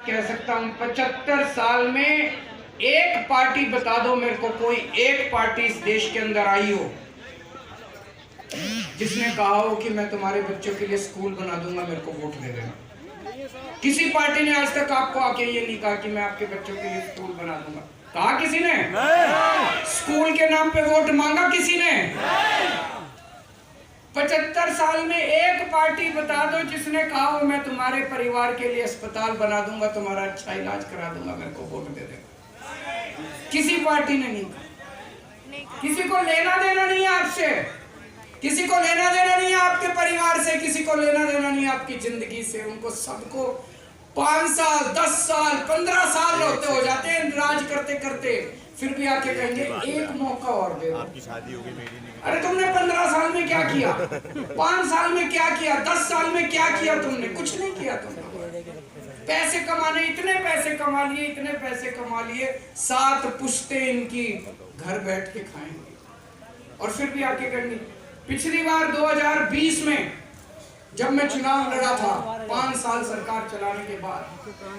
कह सकता हूँ 75 साल में एक पार्टी बता दो मेरे को, कोई एक पार्टी इस देश के अंदर आई हो जिसने कहा हो कि मैं तुम्हारे बच्चों के लिए स्कूल बना दूंगा, मेरे को वोट दे देना। किसी पार्टी ने आज तक आपको आके ये नहीं कहा कि मैं आपके बच्चों के लिए स्कूल बना दूंगा। कहा किसी ने? स्कूल के नाम पे वोट मांगा किसी ने? 75 साल में एक पार्टी बता दो जिसने कहा हो मैं तुम्हारे परिवार के लिए अस्पताल बना दूंगा, तुम्हारा अच्छा इलाज करा दूंगा, मेरे को वोट दे देगा। किसी पार्टी ने नहीं कहा। किसी को लेना देना नहीं है आपसे, किसी को लेना देना नहीं है आपके परिवार से, किसी को लेना देना नहीं है आपकी जिंदगी से। उनको सबको 5 साल 10 साल 15 साल होते हो जाते हैं राज करते करते, फिर भी आके कहेंगे एक मौका और दे दो। आपकी शादी हो गई, मेरी नहीं। अरे तुमने 15 साल में क्या किया? 5 साल में क्या किया? 10 साल में क्या किया? तुमने कुछ नहीं किया। तुमने पैसे कमाने, इतने पैसे कमा लिए, इतने पैसे कमा लिए, 7 पुश्ते इनकी घर बैठ के खाएंगे और फिर भी आके कहेंगे। पिछली बार 2020 में जब मैं चुनाव लड़ा था 5 साल सरकार चलाने के बाद,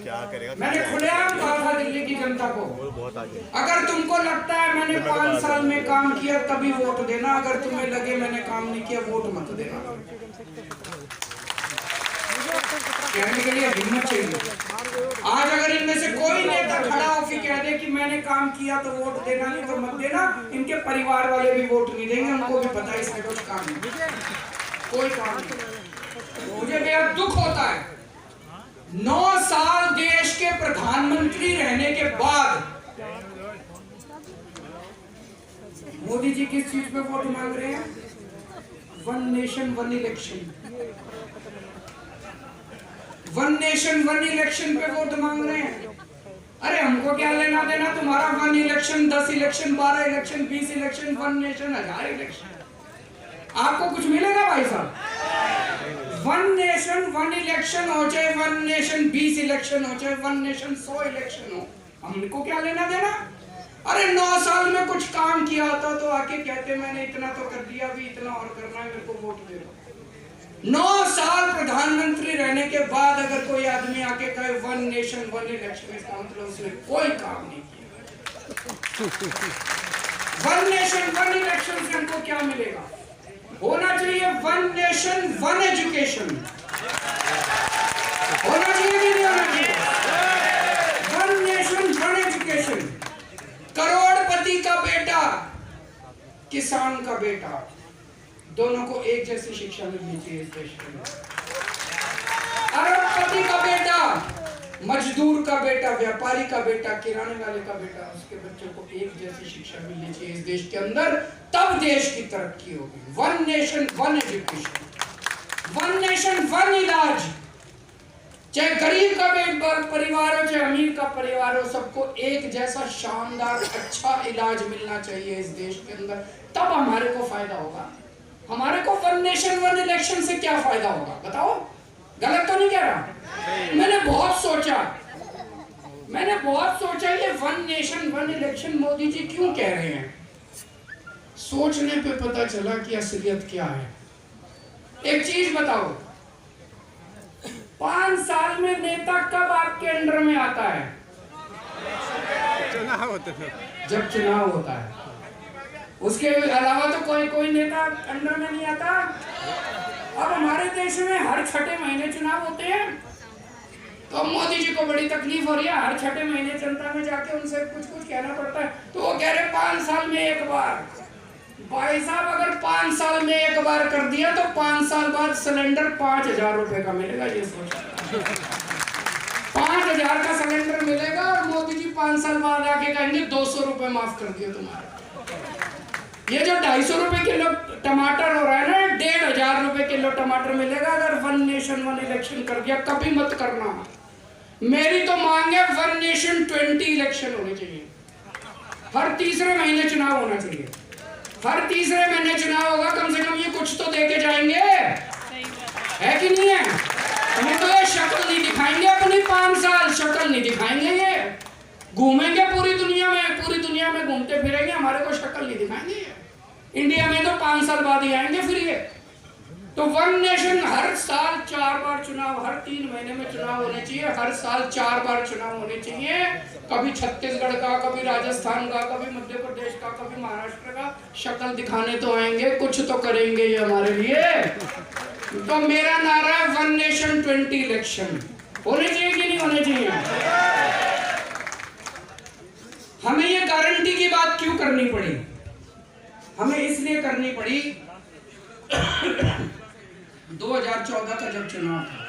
क्या करेगा? मैंने खुलेआम कहा था दिल्ली की जनता को, बहुत आगे। अगर तुमको लगता है मैंने 5 साल में काम किया तभी वोट देना, अगर तुम्हें लगे मैंने काम नहीं किया वोट मत देना। कहने के लिए हिम्मत चाहिए। आज अगर इनमें से कोई नेता खड़ा होकर कह दे कि मैंने काम किया तो वोट देना, नहीं तो मत देना, इनके परिवार वाले भी वोट नहीं देंगे। उनको भी पता है इसमें कुछ काम नहीं, कोई काम नहीं। मुझे बेहद दुख होता है 9 साल देश के प्रधानमंत्री रहने के बाद मोदी जी किस चीज पे वोट मांग रहे हैं? 1 नेशन 1 इलेक्शन, 1 नेशन 1 इलेक्शन पे वोट मांग रहे हैं। अरे हमको क्या लेना देना तुम्हारा 1 election, 10 election, 12 election, 20 election, 1 nation 1000 election. आपको कुछ मिलेगा भाई साहब? 1 नेशन 1 इलेक्शन हो चाहे 1 नेशन 20 इलेक्शन हो चाहे 1 नेशन 100 इलेक्शन हो, हमको क्या लेना देना? अरे 9 साल में कुछ काम किया होता तो आके कहते मैंने इतना तो कर दिया, अभी इतना और करना है, मेरे को वोट दे दो। 9 साल प्रधानमंत्री रहने के बाद अगर कोई आदमी आके कहे 1 नेशन 1 इलेक्शन, इसका मतलब उसने कोई काम नहीं किया। 1 नेशन 1 इलेक्शन से हमको क्या मिलेगा? होना चाहिए 1 नेशन 1 एजुकेशन, होना चाहिए कि नहीं होना चाहिए? 1 नेशन 1 एजुकेशन। करोड़पति का बेटा, किसान का बेटा, दोनों को एक जैसी शिक्षा मिलनी चाहिए इस देश के अंदर। अरबपति का बेटा, मजदूर का बेटा, व्यापारी का बेटा, किराने वाले का बेटा, उसके बच्चों को एक जैसी शिक्षा मिलनी चाहिए इस देश के अंदर, तब देश की तरक्की होगी। 1 नेशन 1 एजुकेशन, 1 नेशन 1 इलाज। चाहे गरीब का परिवार हो चाहे अमीर का परिवार हो, सबको एक जैसा शानदार अच्छा इलाज मिलना चाहिए इस देश के अंदर, तब हमारे को फायदा होगा। हमारे को 1 नेशन 1 इलेक्शन से क्या फायदा होगा बताओ? गलत तो नहीं कह रहा? मैंने बहुत सोचा ये 1 नेशन 1 इलेक्शन मोदी जी क्यों कह रहे हैं। सोचने पे पता चला कि असलियत क्या है। एक चीज बताओ, 5 साल में नेता कब आपके अंडर में आता है? जब चुनाव होता है। उसके अलावा तो कोई नेता अंडर में नहीं आता। अब हमारे देश में हर 6ठे महीने चुनाव होते हैं, तो मोदी जी को बड़ी तकलीफ हो रही है। हर 6ठे महीने जनता में जाके उनसे कुछ कहना पड़ता है, तो वो कह रहे 5 साल में एक बार। भाई साहब अगर 5 साल में एक बार कर दिया तो 5 साल बाद सिलेंडर 5000 रुपए का मिलेगा। ये सोच 5000 का सिलेंडर मिलेगा और मोदी जी 5 साल बाद आके कहेंगे 200 रुपए माफ कर दिए तुम्हारे। ये जो 250 रुपए किलो टमाटर हो रहा है ना, 1500 रुपए किलो टमाटर मिलेगा अगर 1 नेशन 1 इलेक्शन कर दिया। कभी मत करना। मेरी तो मांग है 1 नेशन 20 इलेक्शन होने चाहिए। हर तीसरे महीने चुनाव होना चाहिए। हर तीसरे महीने चुनाव होगा, कम से कम ये कुछ तो देके जाएंगे, है कि नहीं है? हमें तो ये शक्ल नहीं दिखाएंगे अपनी, 5 साल शक्ल नहीं दिखाएंगे। ये घूमेंगे पूरी दुनिया में घूमते फिरेंगे, हमारे को शक्ल नहीं दिखाएंगे। इंडिया में तो 5 साल बाद ही आएंगे फिर ये। तो वन नेशन हर साल 4 बार चुनाव, हर 3 महीने में चुनाव होने चाहिए, हर साल 4 बार चुनाव होने चाहिए। कभी छत्तीसगढ़ का, कभी राजस्थान का, कभी मध्य प्रदेश का, कभी महाराष्ट्र का। शक्ल दिखाने तो आएंगे, कुछ तो करेंगे ये हमारे लिए। तो मेरा नारा है वन नेशन 20 इलेक्शन। होने चाहिए कि नहीं होने चाहिए? हमें ये गारंटी की बात क्यों करनी पड़ी? हमें इसलिए करनी पड़ी 2014 का जब चुनाव था,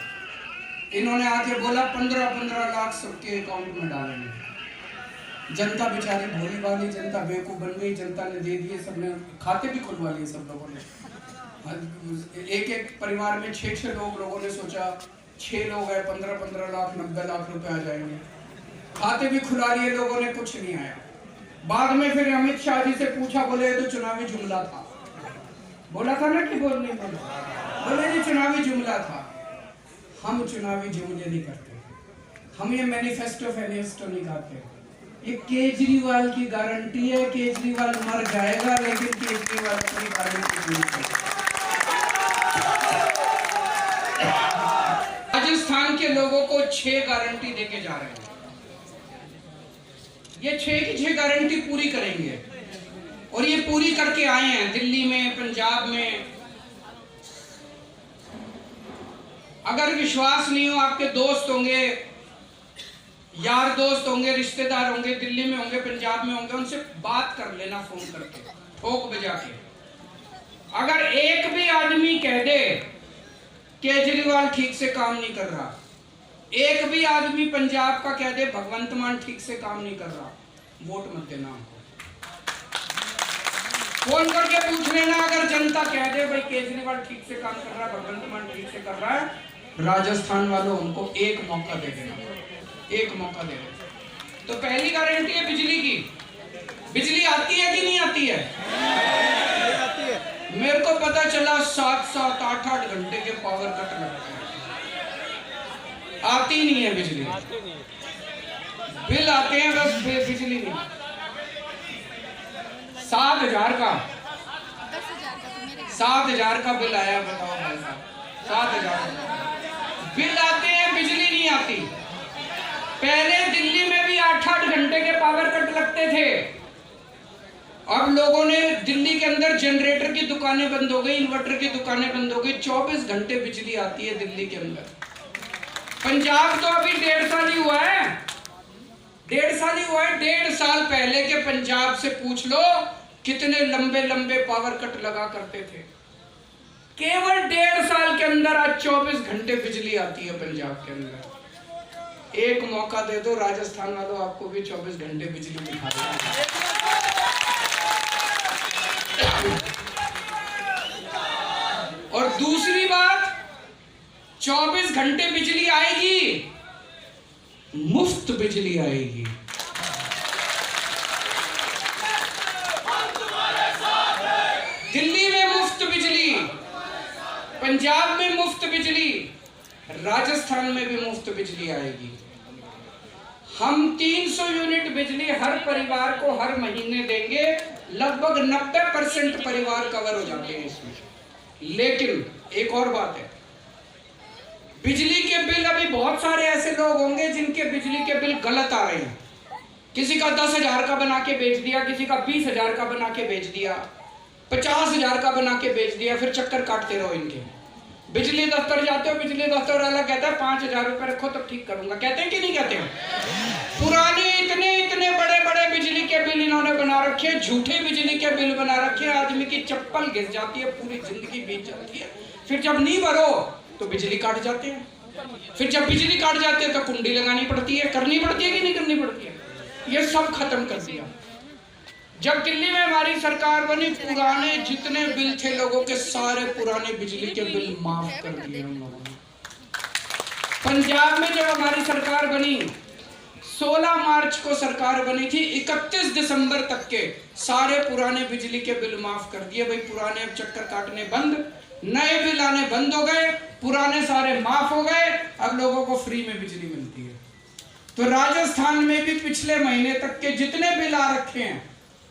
इन्होंने आके बोला 15-15 लाख सबके अकाउंट में डालेंगे। जनता बेचारी भोली भाली, जनता बेवकूफ बन गई, जनता ने दे दिए, सबने खाते भी खुलवा लिए सब लोगों ने। एक परिवार में 6 लोगों ने सोचा 6 लोग है, 15-15 लाख 90 लाख रुपए आ जाएंगे। खाते भी खुला लिए लोगों ने, कुछ नहीं आया। बाद में फिर अमित शाह जी से पूछा, बोले तो चुनावी जुमला था। बोला था ना कि बोल नहीं बोला? बोले जी चुनावी जुमला था। हम चुनावी जुमले नहीं करते, हम ये मैनिफेस्टो फेनिस्टो नहीं गाते। ये केजरीवाल की गारंटी है, केजरीवाल मर जाएगा लेकिन केजरीवाल अपनी गारंटी नहीं करता। राजस्थान के लोगों को 6 गारंटी देके जा रहे हैं। ये 6 की 6 गारंटी पूरी करेंगे और ये पूरी करके आए हैं दिल्ली में, पंजाब में। अगर विश्वास नहीं हो, आपके दोस्त होंगे, यार दोस्त होंगे, रिश्तेदार होंगे, दिल्ली में होंगे, पंजाब में होंगे, उनसे बात कर लेना फोन करके, ठोक बजा के। अगर एक भी आदमी कह दे केजरीवाल ठीक से काम नहीं कर रहा, एक भी आदमी पंजाब का कह दे भगवंत मान ठीक से काम नहीं कर रहा, वोट मत देना हमको। फोन करके पूछ लेना। अगर जनता कह दे भाई केजरीवाल ठीक से काम कर रहा है, भगवंत मान ठीक से कर रहा है, राजस्थान वालों उनको एक मौका दे देना, एक मौका दे देना। तो पहली गारंटी है बिजली की। बिजली आती है कि नहीं आती है? मेरे को पता चला 7-7, 8-8 घंटे के पावर कट लगते हैं, आती नहीं है बिजली। बिल आते हैं बस, बिजली नहीं। 7,000 का 7,000 का बिल आया, बताओ भाई साहब। 7,000 बिल आते हैं, बिजली नहीं आती। पहले दिल्ली में भी 8-8 घंटे के पावर कट लगते थे। अब लोगों ने दिल्ली के अंदर जनरेटर की दुकानें बंद हो गई, इन्वर्टर की दुकानें बंद हो गई, 24 घंटे बिजली आती है दिल्ली के अंदर। पंजाब तो अभी 1.5 साल ही हुआ है, 1.5 साल ही हुआ है। 1.5 साल पहले के पंजाब से पूछ लो कितने लंबे लंबे पावर कट लगा करते थे। केवल 1.5 साल के अंदर आज 24 घंटे बिजली आती है पंजाब के अंदर। एक मौका दे दो राजस्थान वालों, आपको भी 24 घंटे बिजली दिखा देगा। और दूसरी बात, 24 घंटे बिजली आएगी, मुफ्त बिजली आएगी। दिल्ली में मुफ्त बिजली, पंजाब में मुफ्त बिजली, राजस्थान में भी मुफ्त बिजली आएगी। हम 300 यूनिट बिजली हर परिवार को हर महीने देंगे। लगभग 90% परिवार कवर हो जाते हैं इसमें। लेकिन एक और बात है, बिजली के बिल, अभी बहुत सारे ऐसे लोग होंगे जिनके बिजली के बिल गलत आ रहे हैं। किसी का 10,000 का बना के बेच दिया, किसी का 20,000 का बना के बेच दिया, 50,000 का बना के बेच दिया, फिर चक्कर काटते रहो इनके। बिजली दफ्तर जाते हो, बिजली दफ्तर वाला कहता है 5,000 रुपए रखो तो ठीक करूंगा। कहते हैं कि नहीं कहते हैं? पुराने इतने बड़े बड़े बिजली के बिल इन्होंने बना रखे, झूठे बिजली के बिल बना रखे। आदमी की चप्पल घिस जाती है, पूरी जिंदगी बीत जाती है। फिर जब नहीं भरो तो बिजली काट जाते हैं, फिर जब बिजली काट जाते हैं तो कुंडी लगानी पड़ती है। करनी पड़ती है कि नहीं करनी पड़ती है? ये सब खत्म कर दिया। जब दिल्ली में हमारी सरकार बनी, पुराने जितने बिल थे लोगों के, सारे पुराने बिजली के बिल माफ कर दिए हम लोगों ने। पंजाब में जब हमारी सरकार बनी, 16 मार्च को सरकार बनी थी, 31 दिसंबर तक के सारे पुराने बिजली के बिल माफ कर दिए। भाई पुराने अब चक्कर काटने बंद, नए बिल आने बंद हो गए, पुराने सारे माफ हो गए, अब लोगों को फ्री में बिजली मिलती है। तो राजस्थान में भी पिछले महीने तक के जितने बिल आ रखे हैं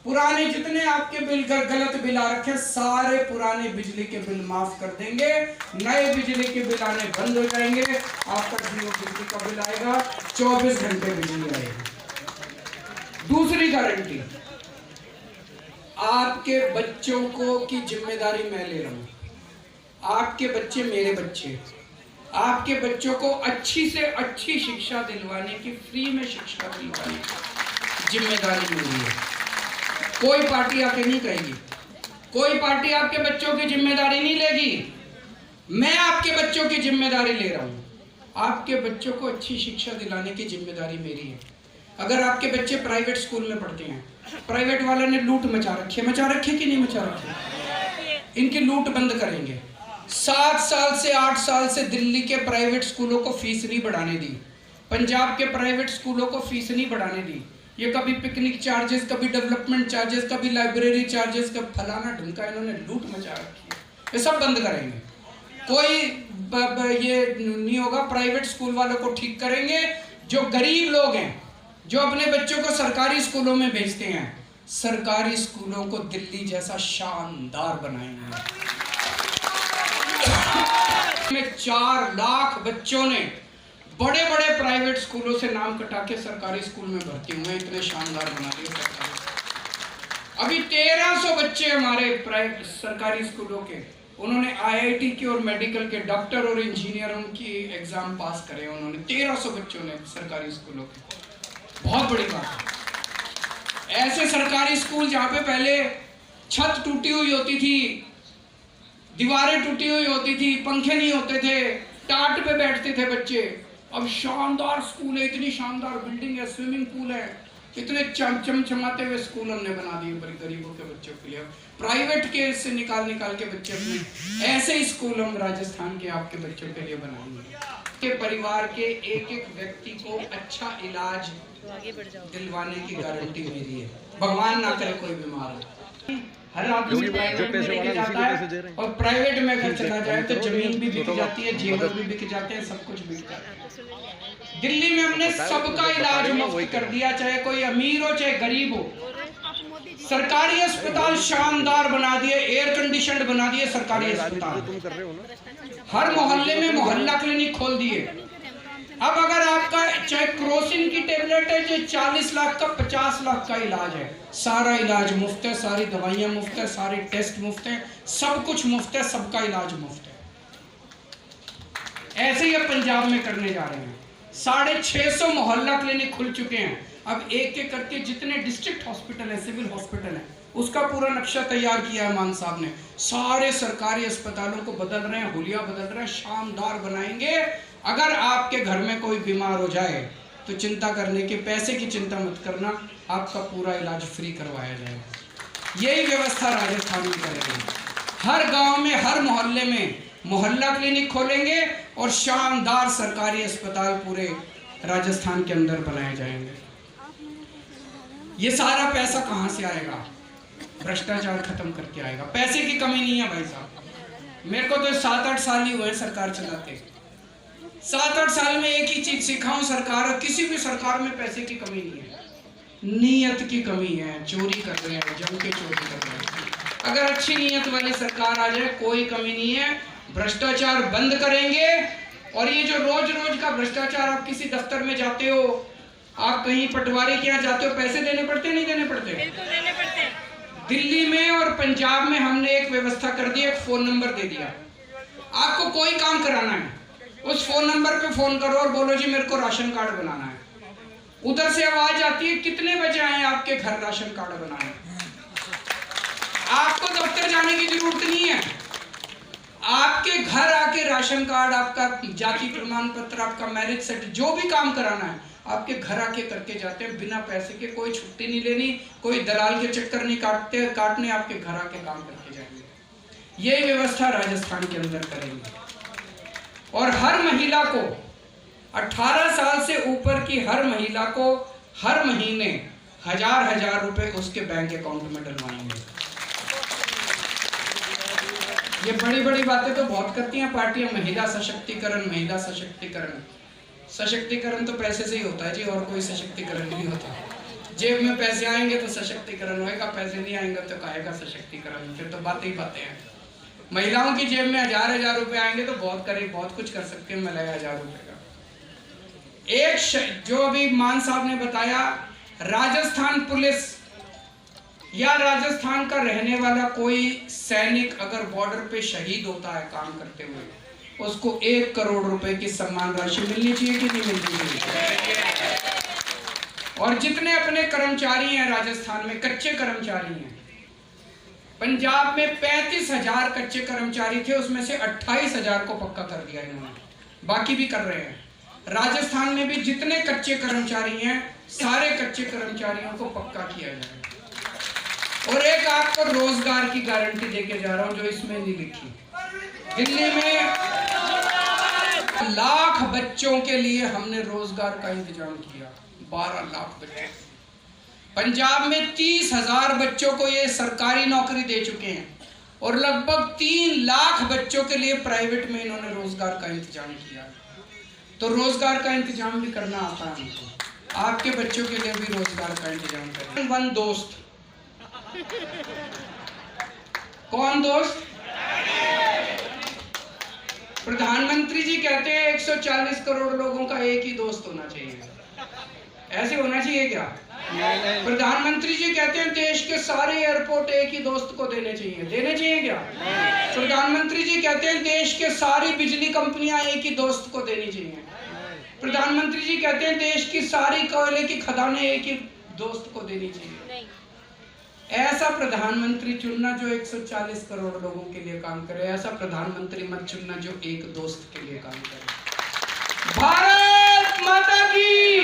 पुराने जितने आपके बिल गलत बिल आ रखे सारे पुराने बिजली के बिल माफ कर देंगे, नए बिजली के बिल आने बंद हो जाएंगे, आपका जीरो बिजली का बिल आएगा, 24 घंटे बिजली आएगी। दूसरी गारंटी, आपके बच्चों को की जिम्मेदारी मैं ले रहा हूं। आपके बच्चे मेरे बच्चे, आपके बच्चों को अच्छी से अच्छी शिक्षा दिलवाने की, फ्री में शिक्षा दिलवाने की जिम्मेदारी मेरी है। कोई पार्टी आके नहीं कहेगी, कोई पार्टी आपके बच्चों की जिम्मेदारी नहीं लेगी। मैं आपके बच्चों की जिम्मेदारी ले रहा हूं। आपके बच्चों को अच्छी शिक्षा दिलाने की जिम्मेदारी मेरी है। अगर आपके बच्चे प्राइवेट स्कूल में पढ़ते हैं, प्राइवेट वाले ने लूट मचा रखी कि नहीं मचा रखी, इनकी लूट बंद करेंगे। 7 साल से 8 साल से दिल्ली के प्राइवेट स्कूलों को फीस नहीं बढ़ाने दी, पंजाब के प्राइवेट स्कूलों को फीस नहीं बढ़ाने दी। ये कभी पिकनिक चार्जेस, कभी डेवलपमेंट चार्जेस, कभी लाइब्रेरी चार्जेस, कभी फलाना ढुमका, इन्होंने लूट मचा रखी है। ये सब बंद करेंगे। कोई ये नहीं होगा। प्राइवेट स्कूल वालों को ठीक करेंगे। जो गरीब लोग हैं, जो अपने बच्चों को सरकारी स्कूलों में भेजते हैं, सरकारी स्कूलों को दिल्ली जैसा शानदार बनाएंगे। में 4 लाख बच्चों ने बड़े बड़े प्राइवेट स्कूलों से नाम कटा के सरकारी स्कूल में भर्ती हुए, इतने शानदार बना दिए सरकारी। अभी 1300 बच्चे हमारे प्राइवेट सरकारी स्कूलों के, उन्होंने आईआईटी की और मेडिकल के डॉक्टर और इंजीनियर उनकी एग्जाम पास करे उन्होंने, 1300 बच्चों ने सरकारी स्कूलों के। बहुत बड़ी बात है। ऐसे सरकारी स्कूल जहाँ पे पहले छत टूटी हुई होती थी, दीवारें टूटी हुई होती थी, पंखे नहीं होते थे, टाट पे बैठते थे बच्चे, अब शानदार स्कूल है, इतनी शानदार बिल्डिंग है, स्विमिंग पूल है, इतने चमचमाते हुए स्कूल हमने बना दिए गरीबों के बच्चों के लिए। प्राइवेट के से निकाल के बच्चे अपने, ऐसे ही स्कूल हम राजस्थान के आपके बच्चों के लिए बनाएंगे। के परिवार के एक एक व्यक्ति को अच्छा इलाज दिलवाने की गारंटी मेरी है। भगवान ना करे कोई बीमार हो। हर आदमी प्राइवेट में लेके जाता है, और प्राइवेट में अगर चला जाए तो जमीन भी बिक जाती है, जेवर भी बिक जाते हैं, सब कुछ बिक जाता है। दिल्ली में हमने सबका इलाज मुफ्त कर दिया, चाहे कोई अमीर हो चाहे गरीब हो। सरकारी अस्पताल शानदार बना दिए, एयर कंडीशनड बना दिए सरकारी अस्पताल। हर मोहल्ले में मोहल्ला क्लिनिक खोल दिए। अब अगर आपका चाहे क्रोसिन की टेबलेट है, जो 40 लाख का 50 लाख का इलाज है, सारा इलाज मुफ्त है, सारी दवाइयां मुफ्त है, सारे टेस्ट मुफ्त है, सब कुछ मुफ्त है, सबका इलाज मुफ्त है। ऐसे ही अब पंजाब में करने जा रहे हैं। 650 मोहल्ला क्लिनिक खुल चुके हैं। अब एक एक करके जितने डिस्ट्रिक्ट हॉस्पिटल है, सिविल हॉस्पिटल है, उसका पूरा नक्शा तैयार किया है मान साहब ने। सारे सरकारी अस्पतालों को बदल रहे हैं, हुलिया बदल रहे हैं, शानदार बनाएंगे। अगर आपके घर में कोई बीमार हो जाए तो चिंता करने के, पैसे की चिंता मत करना, आपका पूरा इलाज फ्री करवाया जाएगा। यही व्यवस्था राजस्थान में करेंगे। हर गांव में, हर मोहल्ले में मोहल्ला क्लिनिक खोलेंगे और शानदार सरकारी अस्पताल पूरे राजस्थान के अंदर बनाए जाएंगे। ये सारा पैसा कहां से आएगा? भ्रष्टाचार खत्म करके आएगा। पैसे की कमी नहीं है भाई साहब। मेरे को तो 7-8 साल ही हुए सरकार चलाते। 7-8 साल में एक ही चीज सीखा हूं, सरकार, किसी भी सरकार में पैसे की कमी नहीं है, नीयत की कमी है। चोरी कर रहे हैं, जम के चोरी कर रहे हैं। अगर अच्छी नीयत वाली सरकार आ जाए, कोई कमी नहीं है। भ्रष्टाचार बंद करेंगे। और ये जो रोज रोज का भ्रष्टाचार, आप किसी दफ्तर में जाते हो, आप कहीं पटवारी के यहाँ जाते हो, पैसे देने पड़ते नहीं देने पड़ते? बिल्कुल देने पड़ते। दिल्ली में और पंजाब में हमने एक व्यवस्था कर दी, एक फोन नंबर दे दिया। आपको कोई काम कराना है, उस फोन नंबर पे फोन करो और बोलो जी मेरे को राशन कार्ड बनाना है। उधर से आवाज आती है, कितने बजे आए आपके घर राशन कार्ड बनाने। आपको दफ्तर जाने की जरूरत नहीं है, आपके घर आके राशन कार्ड, आपका जाति प्रमाण पत्र, आपका मैरिज सर्टिफिकेट, जो भी काम कराना है आपके घर आके करके जाते हैं, बिना पैसे के। कोई छुट्टी नहीं लेनी, कोई दलाल के चक्कर नहीं काटने, आपके घर आके काम करके जाएंगे। ये व्यवस्था राजस्थान के अंदर करेंगे। और हर महिला को, 18 साल से ऊपर की हर महिला को हर महीने 1000 रुपए उसके बैंक अकाउंट में डलवाएंगे। ये बड़ी बड़ी बातें तो बहुत करती हैं पार्टियां, महिला सशक्तिकरण, महिला सशक्तिकरण। सशक्तिकरण तो पैसे से ही होता है जी, और कोई सशक्तिकरण नहीं होता। जेब में पैसे आएंगे तो सशक्तिकरण होएगा, पैसे नहीं आएंगे तो कहेगा सशक्तिकरण, फिर तो बातें ही बातें हैं। महिलाओं की जेब में 1000 रुपए आएंगे तो बहुत कुछ कर सकते हैं महिलाएं 1000 रुपए का। एक जो अभी मान साहब ने बताया, राजस्थान पुलिस या राजस्थान का रहने वाला कोई सैनिक अगर बॉर्डर पे शहीद होता है काम करते हुए, उसको 1 करोड़ रुपए की सम्मान राशि मिलनी चाहिए कि नहीं मिलनी चाहिए। और जितने अपने कर्मचारी हैं राजस्थान में, कच्चे कर्मचारी हैं, पंजाब में 35,000 कच्चे कर्मचारी थे, उसमें से 28,000 को पक्का कर दिया इन्होंने, बाकी भी कर रहे हैं। राजस्थान में भी जितने कच्चे कर्मचारी हैं सारे कच्चे कर्मचारियों को पक्का किया जाएगा। और एक आपको रोजगार की गारंटी देके जा रहा हूं जो इसमें नहीं लिखी। दिल्ली में 1 लाख बच्चों के लिए हमने रोजगार का इंतजाम किया, 12 लाख बच्चे। पंजाब में 30,000 बच्चों को ये सरकारी नौकरी दे चुके हैं और लगभग 3 लाख बच्चों के लिए प्राइवेट में इन्होंने रोजगार का इंतजाम किया। तो रोजगार का इंतजाम भी करना आता है हमको, आपके बच्चों के लिए भी रोजगार का इंतजाम करें। वन दोस्त, कौन दोस्त? प्रधानमंत्री जी कहते हैं 140 करोड़ लोगों का एक ही दोस्त होना चाहिए, ऐसे होना चाहिए क्या? प्रधानमंत्री जी कहते हैं देश के सारे एयरपोर्ट एक ही दोस्त को देने चाहिए क्या? प्रधानमंत्री जी कहते हैं देश के सारी बिजली कंपनियां एक ही दोस्त को देनी चाहिए। प्रधानमंत्री जी कहते हैं देश की सारी कोयले की खदानें एक ही दोस्त को देनी चाहिए। ऐसा प्रधानमंत्री चुनना जो 140 करोड़ लोगों के लिए काम करे, ऐसा प्रधानमंत्री मत चुनना जो एक दोस्त के लिए काम करे। भारत माता की